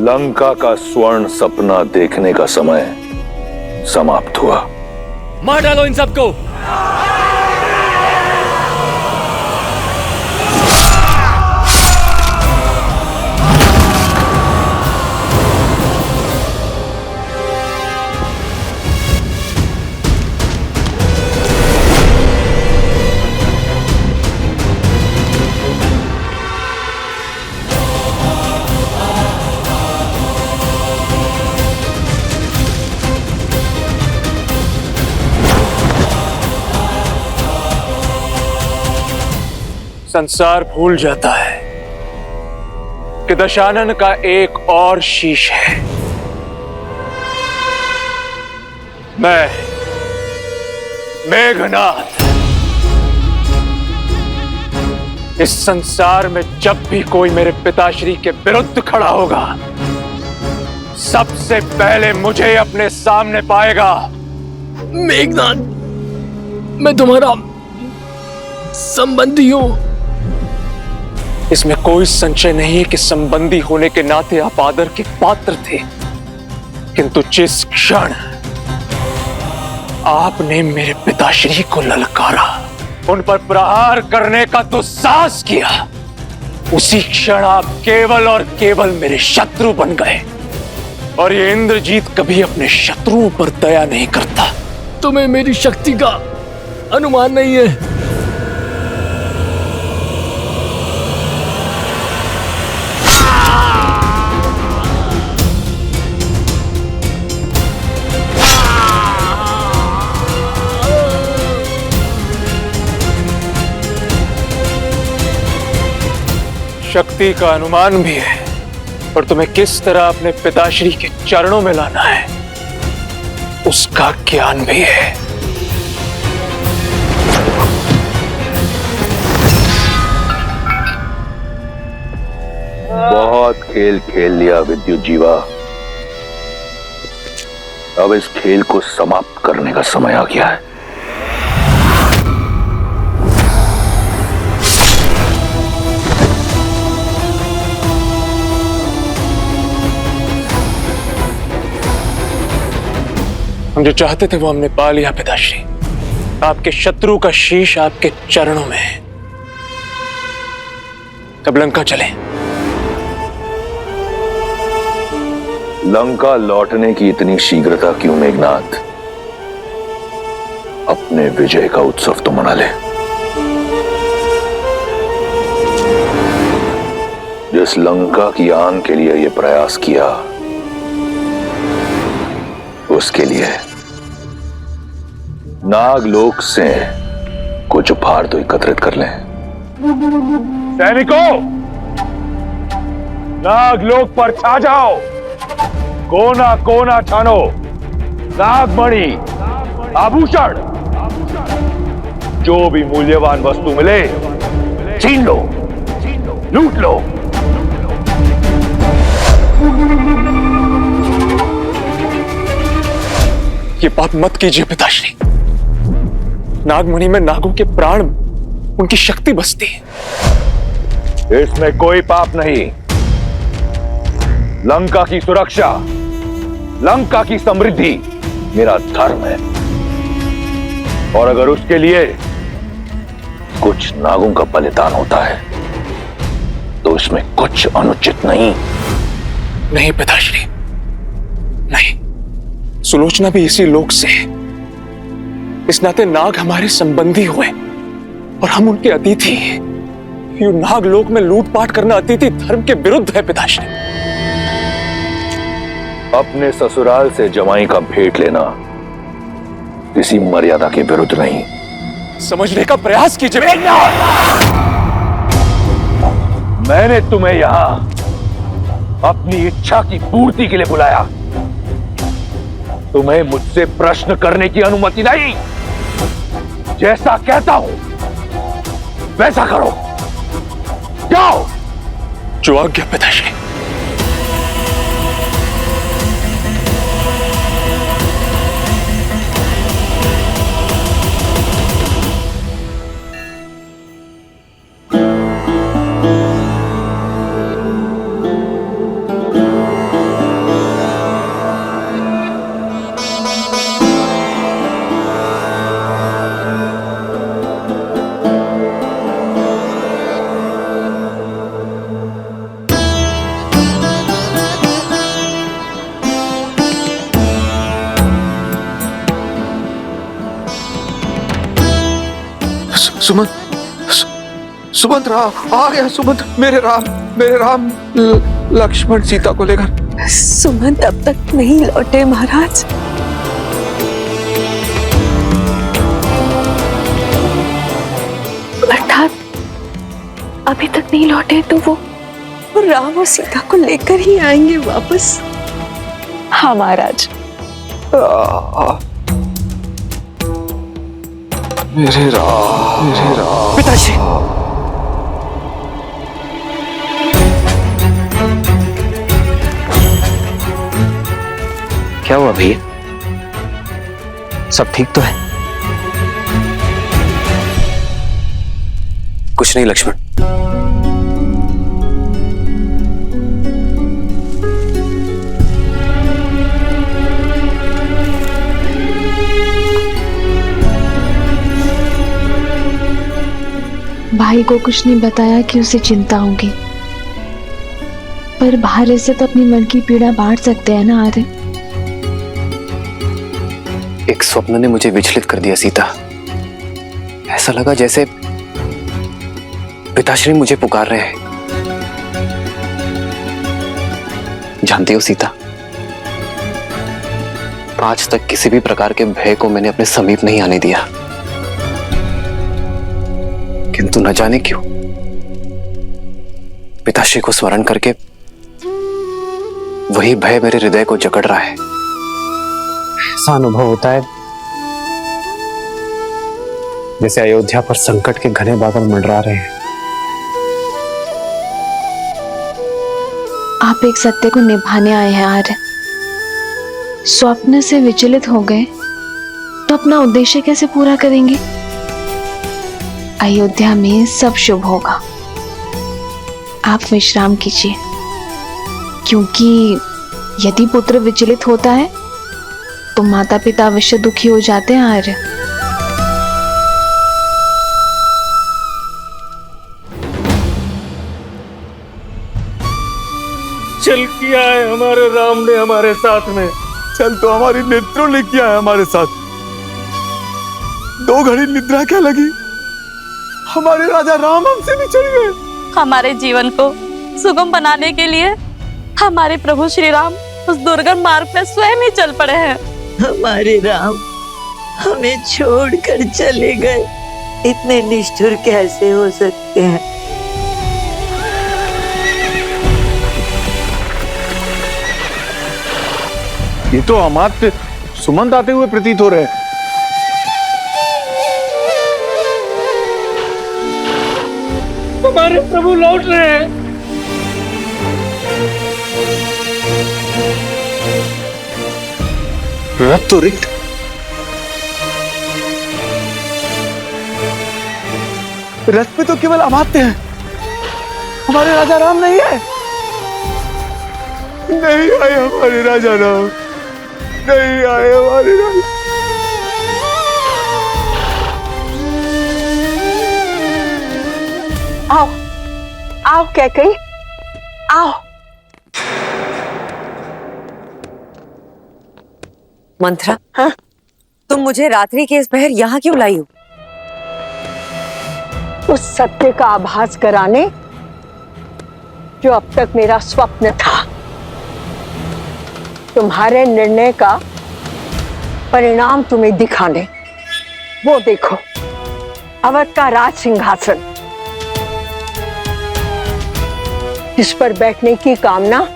लंका का स्वर्ण सपना देखने का समय समाप्त हुआ। मार डालो इन सबको। संसार भूल जाता है कि दशानन का एक और शीश है। मैं मेघनाथ इस संसार में जब भी कोई मेरे पिताश्री के विरुद्ध खड़ा होगा, सबसे पहले मुझे अपने सामने पाएगा। मेघनाथ, मैं तुम्हारा संबंधी हूं। इसमें कोई संशय नहीं है कि संबंधी होने के नाते आप आदर के पात्र थे, किंतु जिस क्षण आपने मेरे पिताश्री को ललकारा, उन पर प्रहार करने का दुस्साहस किया, उसी क्षण आप केवल और केवल मेरे शत्रु बन गए। और ये इंद्रजीत कभी अपने शत्रुओं पर दया नहीं करता। तुम्हें मेरी शक्ति का अनुमान नहीं है। शक्ति का अनुमान भी है, और तुम्हें किस तरह अपने पिताश्री के चरणों में लाना है उसका ज्ञान भी है। बहुत खेल खेल लिया विद्युत जीवा, अब इस खेल को समाप्त करने का समय आ गया है। हम जो चाहते थे वो हमने पा लिया पिताश्री। आपके शत्रु का शीश आपके चरणों में है। अब लंका चले। लंका लौटने की इतनी शीघ्रता क्यों मेघनाथ? अपने विजय का उत्सव तो मना ले। जिस लंका की आन के लिए यह प्रयास किया, उसके लिए नागलोक से कुछ उपहार तो एकत्रित कर लें। सैनिकों, नागलोक पर छा जाओ, कोना कोना छानो, नागमणि, आभूषण, जो भी मूल्यवान वस्तु मिले छीन लो, लूट लो। ये पाप मत कीजिए पिताश्री। नागमणि में नागों के प्राण, उनकी शक्ति बसती है। इसमें कोई पाप नहीं। लंका की सुरक्षा, लंका की समृद्धि मेरा धर्म है, और अगर उसके लिए कुछ नागों का बलिदान होता है तो इसमें कुछ अनुचित नहीं। नहीं पिताश्री, नहीं। सुलोचना भी इसी लोक से है। इस नाते नाग हमारे संबंधी हुए और हम उनके अतिथि हैं। ये नागलोक में लूटपाट करना अतिथि धर्म के विरुद्ध है पिताश्री। अपने ससुराल से जमाई का भेंट लेना किसी मर्यादा के विरुद्ध नहीं। समझने का प्रयास कीजिए। मैंने तुम्हें यहां अपनी इच्छा की पूर्ति के लिए बुलाया। तुम्हें मुझसे प्रश्न करने की अनुमति नहीं। जैसा कहता हूं वैसा करो। जाओ। जो आज्ञा पिताश्री। सुमंत आ गया। सुमंत, मेरे राम लक्ष्मण सीता को लेकर। सुमंत अब तक नहीं लौटे महाराज। अर्थात अभी तक नहीं लौटे तो वो राम और सीता को लेकर ही आएंगे वापस। हाँ महाराज। मेरे राम पिताश्री। क्या हुआ भैया? सब ठीक तो है? कुछ नहीं लक्ष्मण। भाई को कुछ नहीं बताया कि उसे चिंता होगी, पर बाहर से तो अपनी मन की पीड़ा बांट सकते हैं ना आर्य। एक स्वप्न ने मुझे विचलित कर दिया सीता। ऐसा लगा जैसे पिताश्री मुझे पुकार रहे हैं। जानती हो सीता, आज तक किसी भी प्रकार के भय को मैंने अपने समीप नहीं आने दिया, किंतु न जाने क्यों पिताश्री को स्मरण करके वही भय मेरे हृदय को जकड़ रहा है। ऐसा अनुभव होता है जैसे अयोध्या पर संकट के घने बादल मंडरा रहे हैं। आप एक सत्य को निभाने आए हैं आर्य। स्वप्न से विचलित हो गए तो अपना उद्देश्य कैसे पूरा करेंगे? अयोध्या में सब शुभ होगा। आप विश्राम कीजिए, क्योंकि यदि पुत्र विचलित होता है तो माता पिता अवश्य दुखी हो जाते हैं आर्य। चल किया है हमारे राम ने हमारे साथ में। चल तो हमारी नेत्रों ने किया है हमारे साथ। 2 घड़ी निद्रा क्या लगी, हमारे राजा राम हमसे बिछड़ गए। हमारे जीवन को सुगम बनाने के लिए हमारे प्रभु श्री राम उस दुर्गम मार्ग पे स्वयं ही चल पड़े हैं। हमारे राम हमें छोड़कर चले गए। इतने निष्ठुर कैसे हो सकते हैं? ये तो अमात्य सुमंत आते हुए प्रतीत हो रहे हैं। हमारे प्रभु लौट रहे हैं। रथ तो रिक्त। रथ पे तो केवल अमात्य हैं, हमारे राजा राम नहीं है। नहीं आए हमारे राजा राम, नहीं आए हमारे राजा। आओ आओ कैकई, आओ। मंत्रा, हाँ? तुम मुझे रात्रि के इस पहर यहाँ क्यों लाई हो? उस सत्य का आभास कराने जो अब तक मेरा स्वप्न था। तुम्हारे निर्णय का परिणाम तुम्हें दिखाने। वो देखो, अवध का राज सिंहासन, जिस पर बैठने की कामना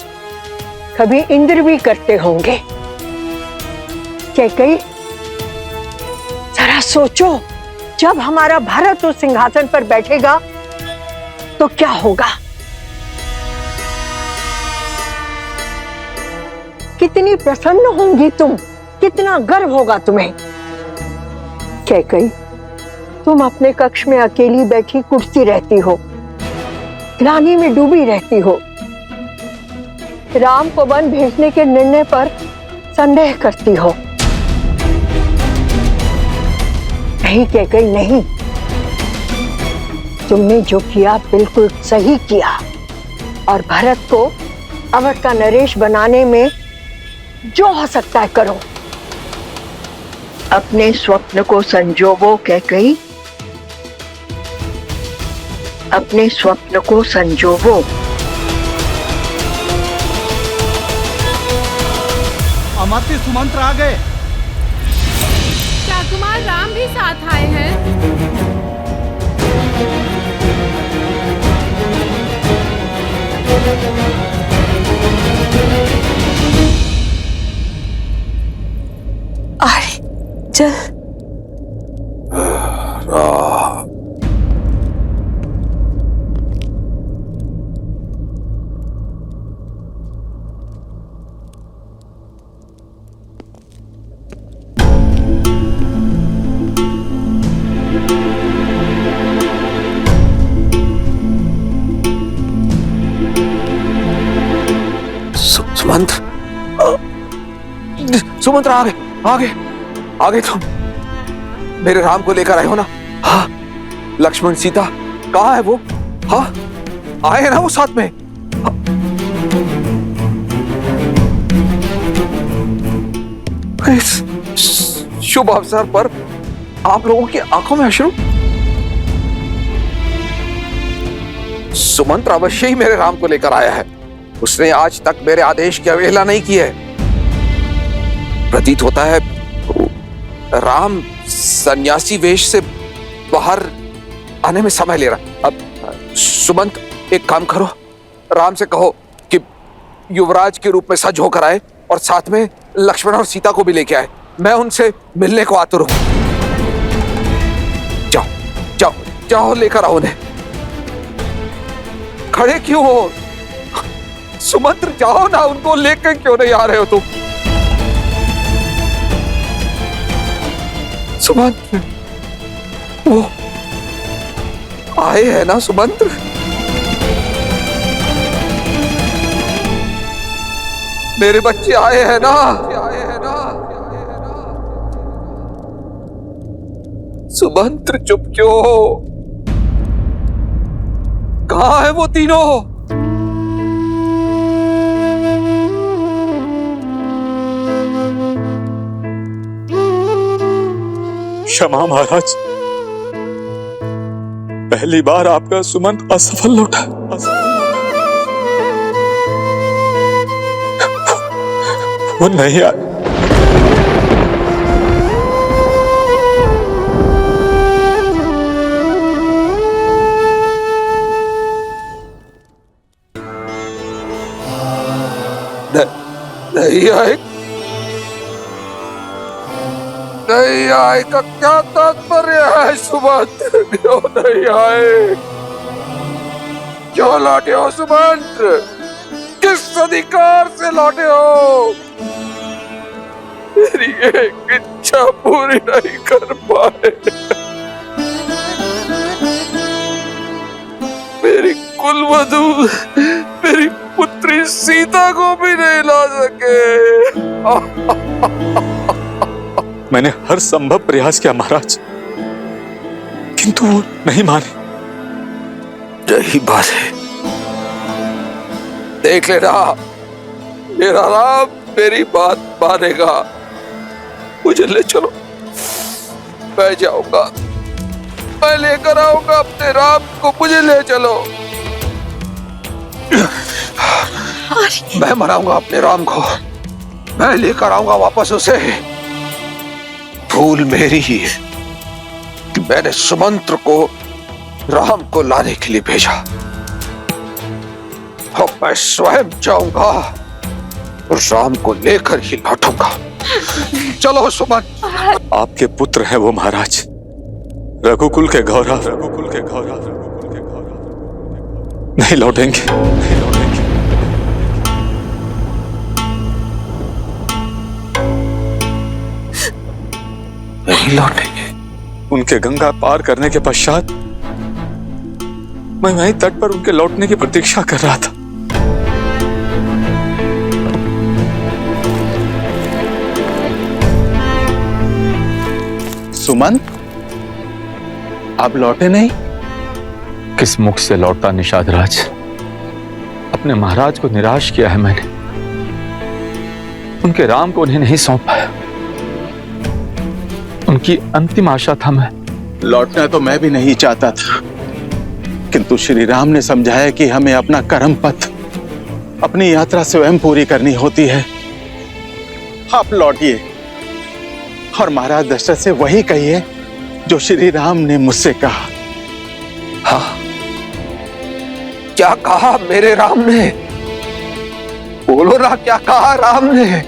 कभी इंद्र भी करते होंगे। कैकई, जरा सोचो, जब हमारा भरत उस सिंहासन पर बैठेगा तो क्या होगा? कितनी प्रसन्न होंगी तुम, कितना गर्व होगा तुम्हें। कैकई, तुम अपने कक्ष में अकेली बैठी कुर्सी रहती हो, ग्लानि में डूबी रहती हो, राम को वन भेजने के निर्णय पर संदेह करती हो। नहीं कैकई, नहीं, तुमने जो किया बिल्कुल सही किया, और भरत को अवध का नरेश बनाने में जो हो सकता है करो। अपने स्वप्न को संजोवो कैकई, अपने स्वप्न को संजोवो। अमात्य सुमंत्र आ गए। क्या कुमार राम भी साथ आए हैं? अरे चल। सुमंत्र आ गए तुम। मेरे राम को लेकर आए हो ना? हाँ। लक्ष्मण सीता कहाँ है वो? हाँ, आए हैं ना वो साथ में? हाँ। इस शुभ अवसर पर आप लोगों की आंखों में अश्रु? सुमंत्र अवश्य ही मेरे राम को लेकर आया है। उसने आज तक मेरे आदेश की अवहेलना नहीं की है। प्रतीत होता है राम सन्यासी वेश से बाहर आने में समय ले रहा। अब सुमंत, एक काम करो, राम से कहो कि युवराज के रूप में सज होकर आए और साथ में लक्ष्मण और सीता को भी लेके आए। मैं उनसे मिलने को आतुर हूं। जाओ जाओ जाओ, लेकर आओ उन्हें। खड़े क्यों हो? सुमंत्र, जाओ ना, उनको लेकर क्यों नहीं आ रहे हो तुम? सुमंत्र, वो आए हैं ना सुमंत्र? मेरे बच्चे आए हैं ना? सुमंत्र, चुप क्यों हो? कहां है वो तीनों? क्षमा महाराज, पहली बार आपका सुमंत असफल लौटा। वो नहीं आया। नहीं आए? नहीं आए का क्या तात्पर्य है सुमंत्र? क्यों नहीं आए? क्यों लौटे हो सुमंत्र? किस अधिकार से लौटे हो? मेरी एक इच्छा पूरी नहीं कर पाए। मेरी कुलवधू, मेरी पुत्री सीता को भी नहीं ला सके। मैंने हर संभव प्रयास किया महाराज, किंतु वो नहीं माने। यही बात है, देख लेना, मेरा राम मेरी बात मानेगा। मुझे ले चलो, मैं जाऊंगा, मैं लेकर आऊंगा अपने राम को। मुझे ले चलो, मैं मनाऊंगा अपने राम को, मैं लेकर आऊंगा वापस उसे। भूल मेरी ही है कि मैंने सुमंत्र को राम को लाने के लिए भेजा। अब मैं स्वयं जाऊंगा और राम को लेकर ही लौटूंगा। चलो सुमंत्र। आपके पुत्र हैं वो महाराज, रघुकुल के गौरव, रघुकुल के गौरव, रघुकुल के गौरव। नहीं लौटेंगे, नहीं लौटेंगे। नहीं लौटेंगे। उनके गंगा पार करने के पश्चात मैं वहीं तट पर उनके लौटने की प्रतीक्षा कर रहा था। सुमंत, आप लौटे नहीं? किस मुख से लौटा निषाद राज? अपने महाराज को निराश किया है मैंने। उनके राम को उन्हें नहीं सौंप पाया। उनकी अंतिम आशा था मैं। लौटना तो मैं भी नहीं चाहता था, किंतु श्री राम ने समझाया कि हमें अपना कर्म पथ, अपनी यात्रा स्वयं पूरी करनी होती है। आप लौटिए और महाराज दशरथ से वही कहिए जो श्री राम ने मुझसे कहा। हाँ, क्या कहा मेरे राम ने? बोलो ना, क्या कहा राम ने?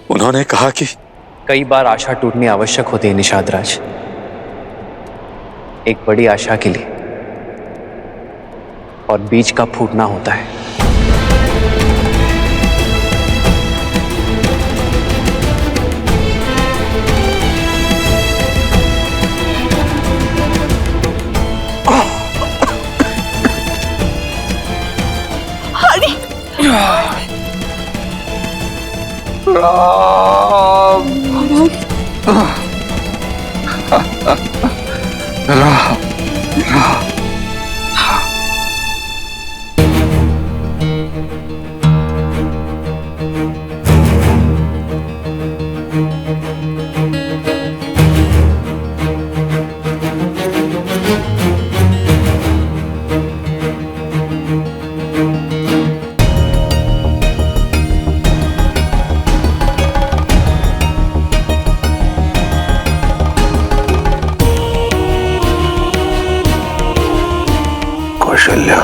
उन्होंने कहा कि कई बार आशा टूटनी आवश्यक होती है निषाद राज। एक बड़ी आशा के लिए और बीज का फूटना होता है। राम राम राम। कौशल्या,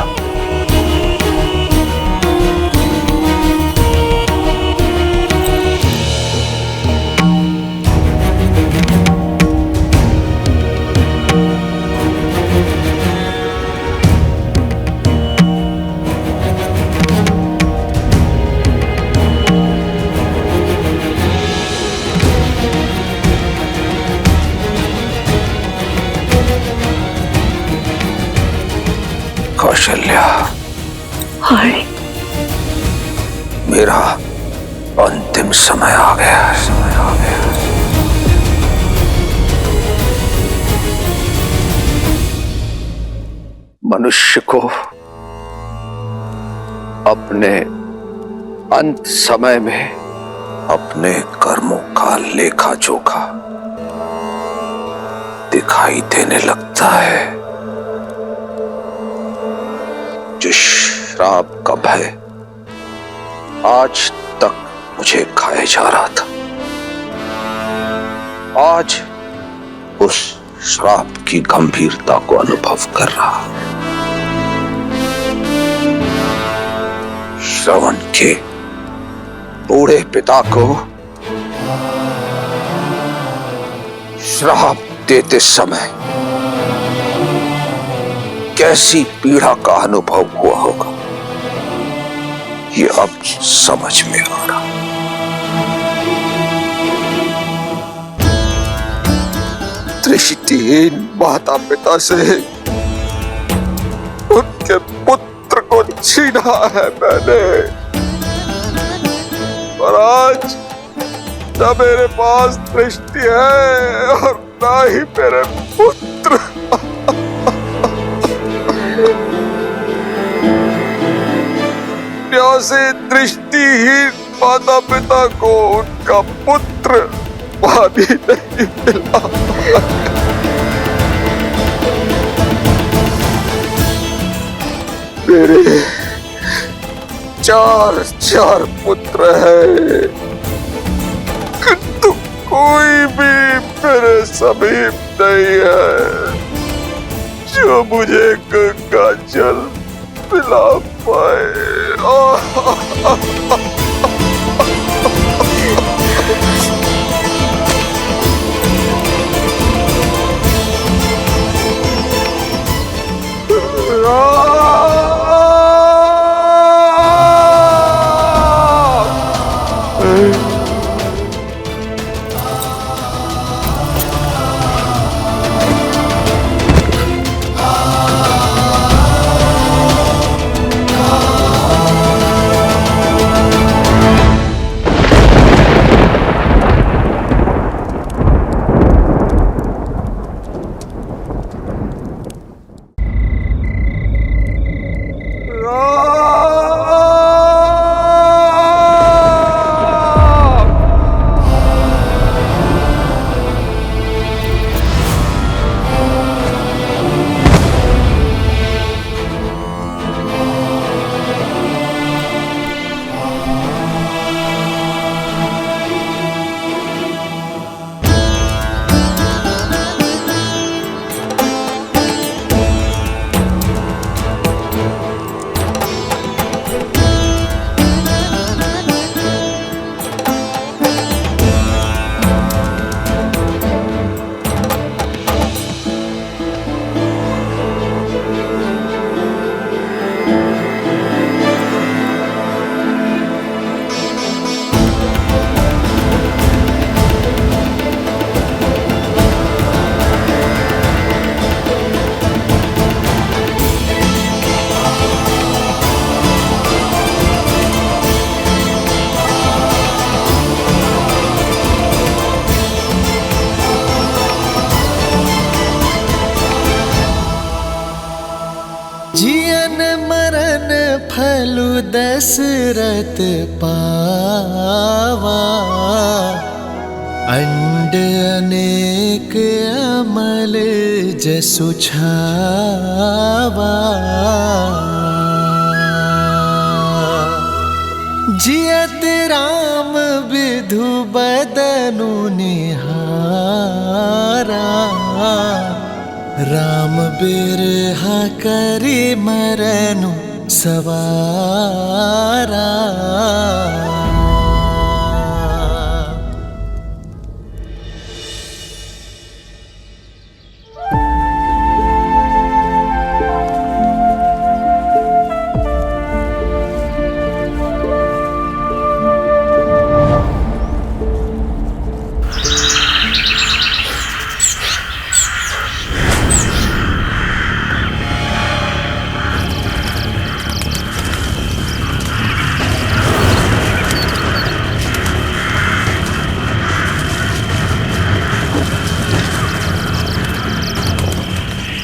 कौशल्या, मेरा अंतिम समय आ गया है। समय आ गया है। मनुष्य को अपने अंत समय में अपने कर्मों का लेखा जोखा दिखाई देने लगता है। जिस श्राप का भय आज तक मुझे खाए जा रहा था, आज उस श्राप की गंभीरता को अनुभव कर रहा। श्रवण के बूढ़े पिता को श्राप देते समय कैसी पीड़ा का अनुभव हुआ होगा, ये अब समझ में आ रहा। दृष्टिहीन माता पिता से उनके पुत्र को छीना है मैंने, और आज न मेरे पास दृष्टि है और ना ही मेरे पुत्र। से दृष्टिहीन माता पिता को उनका पुत्र पानी नहीं मिला। मेरे चार पुत्र हैं, किंतु कोई भी मेरे समीप नहीं है जो मुझे गंगा जल पिला पाए। बदलु दशरथ पावा, अंड अनेक अमल जसु छावा। जियत राम विधु बदनु निहारा, राम बिरहा करि मरनु सवारा।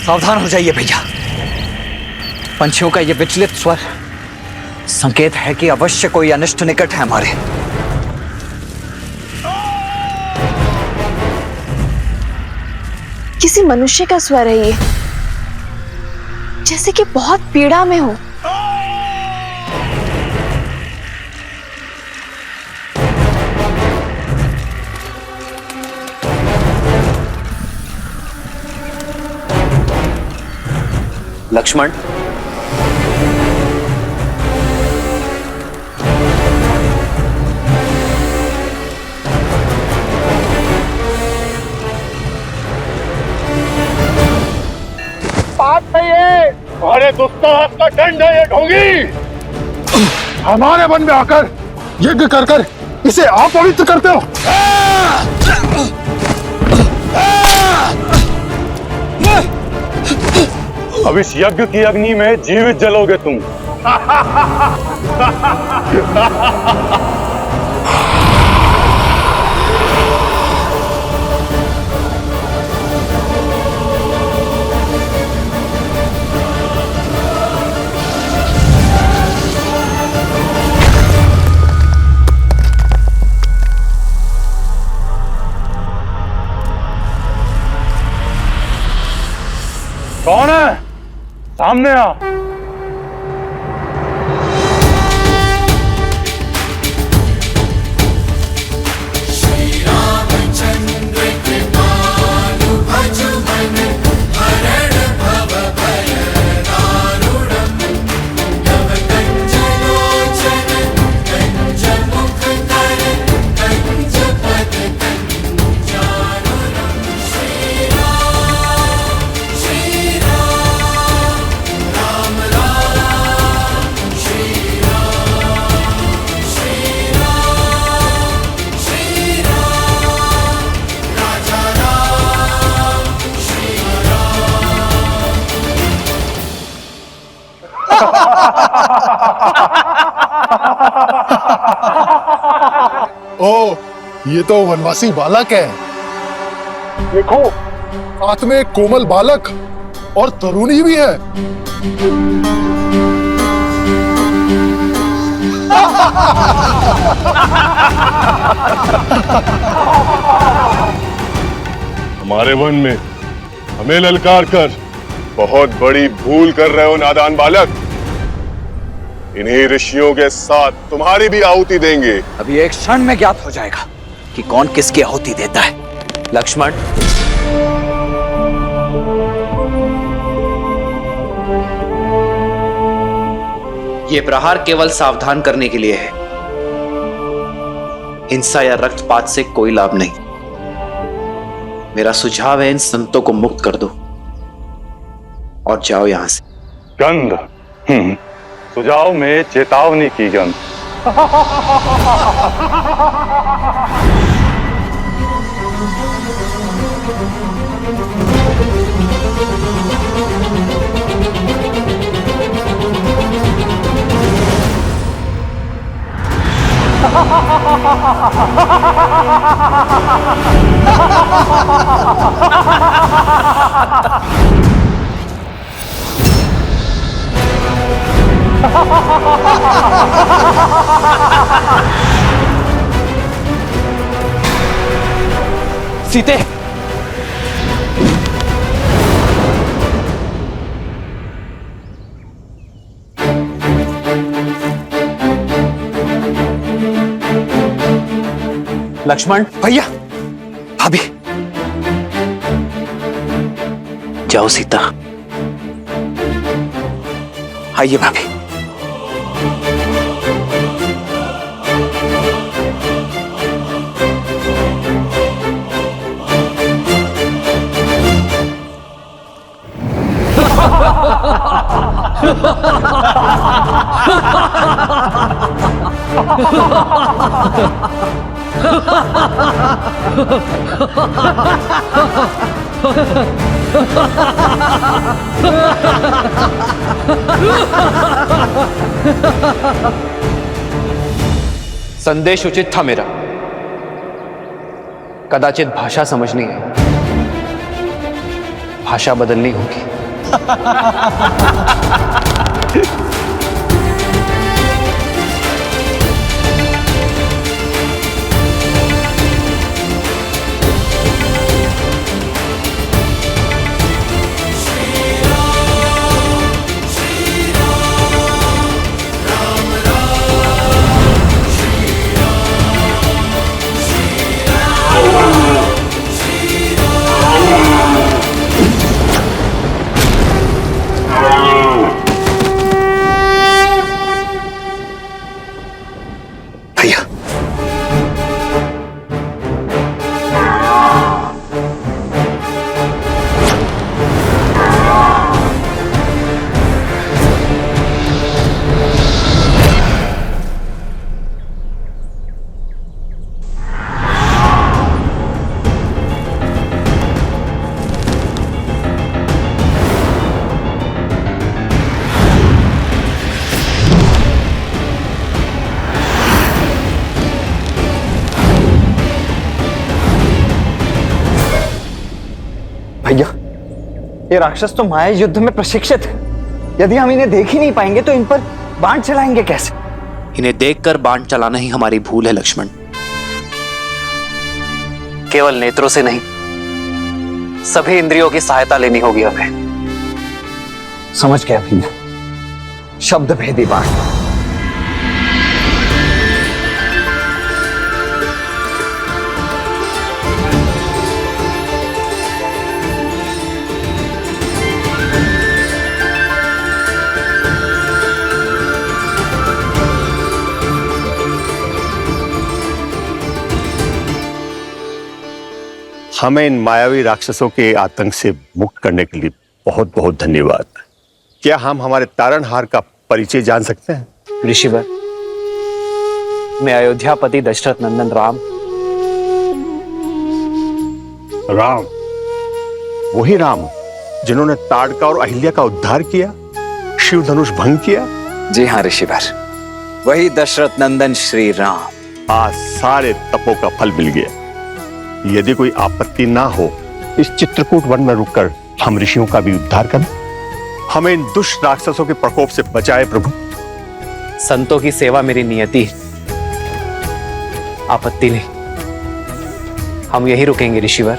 सावधान हो जाइए भैया, पंछियों का ये विचलित स्वर संकेत है कि अवश्य कोई अनिष्ट निकट है हमारे। किसी मनुष्य का स्वर है ये, जैसे कि बहुत पीड़ा में हो। लक्ष्मण, बात नहीं है, तुम्हारे दुस्साहस का दंड है ये ढोंगी। हमारे वन में आकर यज्ञ कर कर इसे अपवित्र करते हो। अब इस यज्ञ की अग्नि में जीवित जलोगे तुम। कौन है? सामने आ। ओ, ये तो वनवासी बालक है। देखो, साथ में एक कोमल बालक और तरुणी भी है। हमारे वन में हमें ललकार कर बहुत बड़ी भूल कर रहे हो नादान बालक। इन्हीं ऋषियों के साथ तुम्हारी भी आहुति देंगे। अभी एक क्षण में ज्ञात हो जाएगा कि कौन किसकी आहुति देता है। लक्ष्मण, ये प्रहार केवल सावधान करने के लिए है, हिंसा या रक्तपात से कोई लाभ नहीं। मेरा सुझाव है इन संतों को मुक्त कर दो और जाओ यहां से। गंध, सुझाव में चेतावनी की गंध। सीते, लक्ष्मण, भैया, भाभी, जाओ सीता। आइए भाभी। संदेश उचित था मेरा। कदाचित भाषा समझनी है, भाषा बदलनी होगी। भैया, ये राक्षस तो माया युद्ध में प्रशिक्षित है। यदि हम इन्हें देख ही नहीं पाएंगे तो इन पर बाण चलाएंगे कैसे? इन्हें देखकर बाण चलाना ही हमारी भूल है लक्ष्मण। केवल नेत्रों से नहीं, सभी इंद्रियों की सहायता लेनी होगी हमें। समझ गया भैया, शब्द भेदी बाण। हमें इन मायावी राक्षसों के आतंक से मुक्त करने के लिए बहुत बहुत धन्यवाद। क्या हम हमारे तारणहार का परिचय जान सकते हैं? ऋषिवर, मैं अयोध्यापति दशरथ नंदन राम। राम? वही राम जिन्होंने ताड़का और अहिल्या का उद्धार किया, शिव धनुष भंग किया? जी हाँ ऋषिवर, वही दशरथ नंदन श्री राम। आज सारे तपों का फल मिल गया। यदि कोई आपत्ति ना हो, इस चित्रकूट वन में रुककर हम ऋषियों का भी उद्धार करें। हमें इन दुष्ट राक्षसों के प्रकोप से बचाए प्रभु। संतों की सेवा मेरी नियति है, आपत्ति नहीं। हम यही रुकेंगे ऋषिवर।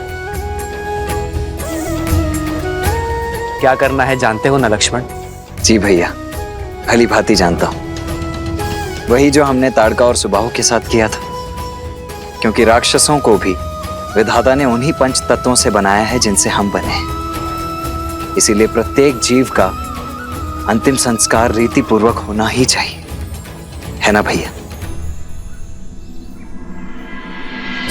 क्या करना है जानते हो ना लक्ष्मण? जी भैया, भली भांति जानता हूं। वही जो हमने ताड़का और सुबाहु के साथ किया था। क्योंकि राक्षसों को भी विधाता ने उन्हीं पंच तत्वों से बनाया है जिनसे हम बने हैं। इसीलिए प्रत्येक जीव का अंतिम संस्कार रीति पूर्वक होना ही चाहिए, है ना भैया?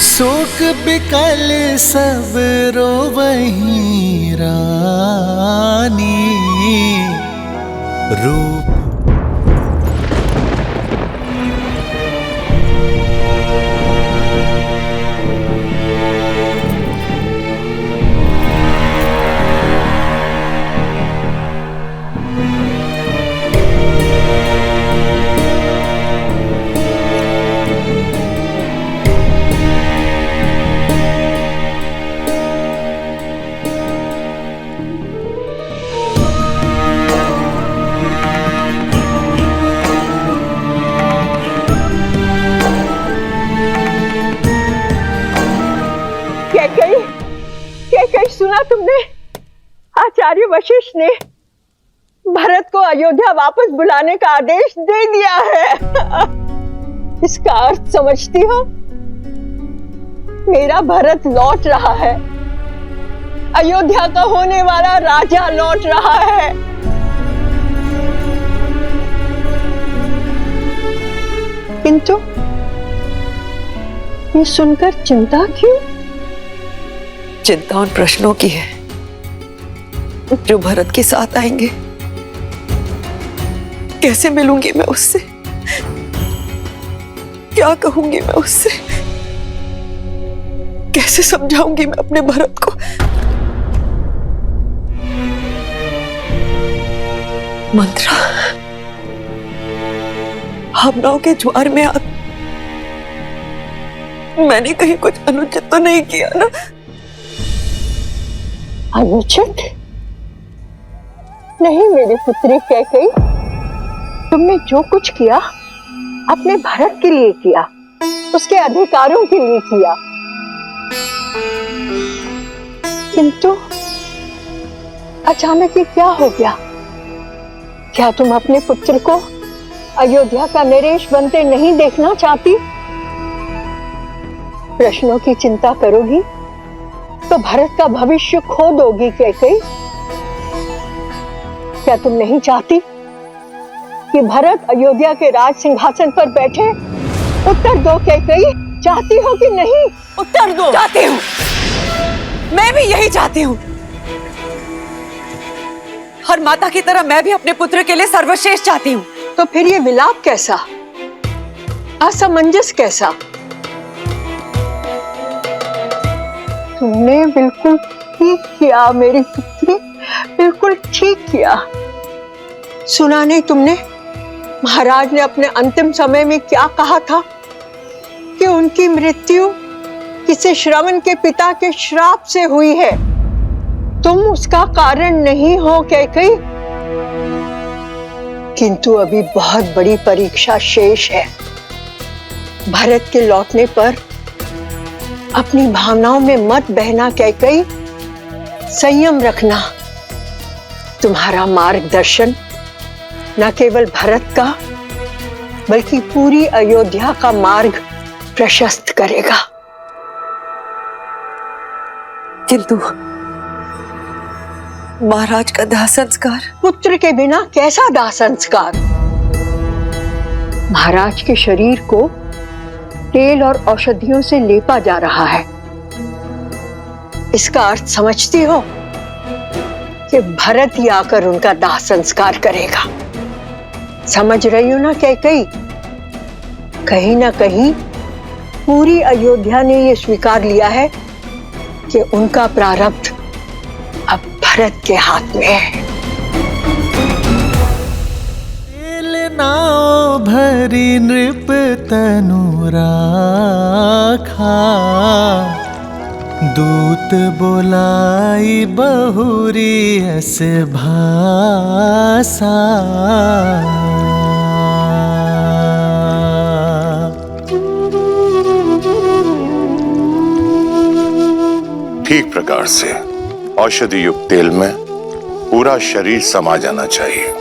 शोक बिकल सब रोवहीं रानी, रूप सुना तुमने? आचार्य वशिष्ठ ने भरत को अयोध्या वापस बुलाने का आदेश दे दिया है। इसका अर्थ समझती हो? मेरा भरत लौट रहा है, अयोध्या का होने वाला राजा लौट रहा है। किंतु ये सुनकर चिंता क्यों? चिंता उन प्रश्नों की है जो भरत के साथ आएंगे। कैसे मिलूंगी मैं उससे? क्या कहूंगी मैं उससे? कैसे समझाऊंगी मैं अपने भरत को? मंत्रा, भावनाओं के ज्वार में आप, मैंने कहीं कुछ अनुचित तो नहीं किया ना? अनुचित नहीं मेरी पुत्री कैकेयी, तुमने जो कुछ किया अपने भरत के लिए किया, उसके अधिकारों के लिए किया। किंतु अचानक ये क्या हो गया? क्या तुम अपने पुत्र को अयोध्या का नरेश बनते नहीं देखना चाहती? प्रश्नों की चिंता करोगी तो भरत का भविष्य खो दोगी कैकेयी। क्या तुम नहीं चाहती कि भरत अयोध्या के राज सिंहासन पर बैठे? उत्तर दो कैकेयी, चाहती हो कि नहीं? उत्तर दो। चाहती हूँ, मैं भी यही चाहती हूँ। हर माता की तरह मैं भी अपने पुत्र के लिए सर्वश्रेष्ठ चाहती हूँ। तो फिर ये विलाप कैसा, असमंजस कैसा? तुमने बिल्कुल ठीक किया मेरी पुत्री, बिल्कुल ठीक किया। सुना नहीं तुमने महाराज ने अपने अंतिम समय में क्या कहा था कि उनकी मृत्यु किसी श्रवण के पिता के श्राप से हुई है। तुम उसका कारण नहीं हो कैकेयी। किंतु अभी बहुत बड़ी परीक्षा शेष है। भरत के लौटने पर अपनी भावनाओं में मत बहना कैकेयी, संयम रखना। तुम्हारा मार्गदर्शन न केवल भरत का बल्कि पूरी अयोध्या का मार्ग प्रशस्त करेगा। किंतु महाराज का दाह संस्कार? पुत्र के बिना कैसा दाह संस्कार? महाराज के शरीर को तेल और औषधियों से लेपा जा रहा है। इसका अर्थ समझती हो कि भरत ही आकर उनका दाह संस्कार करेगा। समझ रही हो ना कैकेयी? कहीं ना कहीं पूरी अयोध्या ने यह स्वीकार लिया है कि उनका प्रारब्ध अब भरत के हाथ में है। नाव भरी नृप तनु राखा, दूत बोलाई बहुरी अस भाषा। ठीक प्रकार से औषधि युक्त तेल में पूरा शरीर समा जाना चाहिए।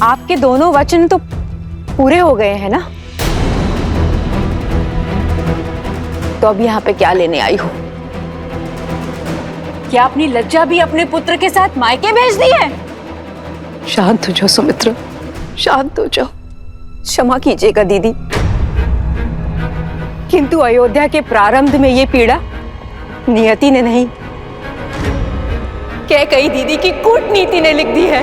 आपके दोनों वचन तो पूरे हो गए हैं ना? तो अब यहाँ पे क्या लेने आई हो? क्या अपनी लज्जा भी अपने पुत्र के साथ मायके भेज दी है? शांत हो जाओ सुमित्रा, शांत हो जाओ। क्षमा कीजिएगा दीदी। किंतु अयोध्या के प्रारंभ में ये पीड़ा नियति ने नहीं, कैकेयी दीदी की कूटनीति ने लिख दी है।